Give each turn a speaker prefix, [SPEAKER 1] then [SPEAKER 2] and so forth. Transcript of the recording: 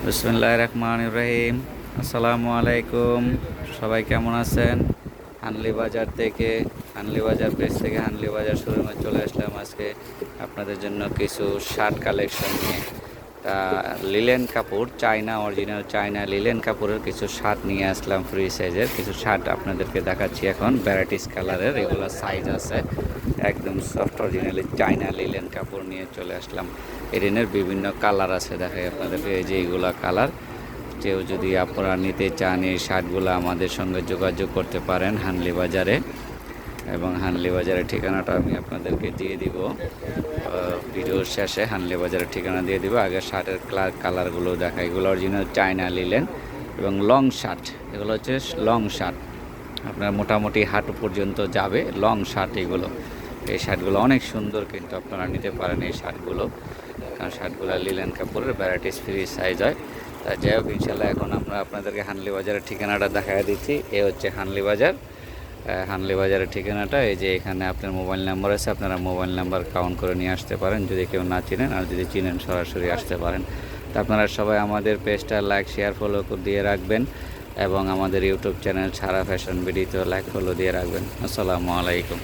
[SPEAKER 1] বিসমিল্লাহির রহমানির রহিম। আসসালামু আলাইকুম। সবাই কেমন আছেন? হানলি বাজার থেকে, হানলি বাজার পেজ থেকে হানলি বাজার শোরুমে চলে আসলাম আজকে আপনাদের জন্য কিছু শার্ট কালেকশন নিয়ে। তা লিলেন কাপড়, চায়না অরিজিনাল চায়না লিলেন কাপড়ের কিছু শার্ট নিয়ে আসলাম, ফ্রি সাইজের কিছু শার্ট আপনাদেরকে দেখাচ্ছি এখন। ভ্যারাইটিস কালারের এগুলো সাইজ আছে, একদম সফট অরিজিনালি চায়না লিলেন কাপড় নিয়ে চলে আসলাম। এরিনের বিভিন্ন কালার আছে, দেখাই আপনাদেরকে। এই যে এইগুলা কালার, কেউ যদি আপনারা নিতে চান এই শার্টগুলো আমাদের সঙ্গে যোগাযোগ করতে পারেন হানলি বাজারে। এবং হানলি বাজারের ঠিকানাটা আমি আপনাদেরকে দিয়ে দিব ভিডিওর শেষে। হানলি বাজারের ঠিকানা দিয়ে দিব। আগে শার্টের কালারগুলো দেখা। এগুলো অরিজিনাল চায়না লিলেন এবং লং শার্ট। এগুলো হচ্ছে লং শার্ট, আপনার মোটামুটি হাঁটু পর্যন্ত যাবে লং শার্ট এগুলো। এই শার্টগুলো অনেক সুন্দর, কিন্তু আপনারা নিতে পারেন এই শার্টগুলো, কারণ শার্টগুলো লিলেন কাপড়ের ভ্যারাইটিস ফ্রি সাইজ হয়। তা যাই হোক, ইনশাল্লাহ এখন আমরা আপনাদেরকে হানলি বাজারের ঠিকানাটা দেখা দিচ্ছি। এ হচ্ছে হানলি বাজার। হানলি বাজারের ঠিকানাটা এই যে এখানে আপনার মোবাইল নাম্বার আছে, আপনারা মোবাইল নাম্বার কাউন্ট করে নিয়ে আসতে পারেন যদি কেউ না চিনেন, আর যদি চিনেন সরাসরি আসতে পারেন। তা আপনারা সবাই আমাদের পেজটা লাইক শেয়ার ফলো দিয়ে রাখবেন, এবং আমাদের ইউটিউব চ্যানেল ছাড়া ফ্যাশন ভিডিওতে লাইক ফলো দিয়ে রাখবেন। আসসালামু আলাইকুম।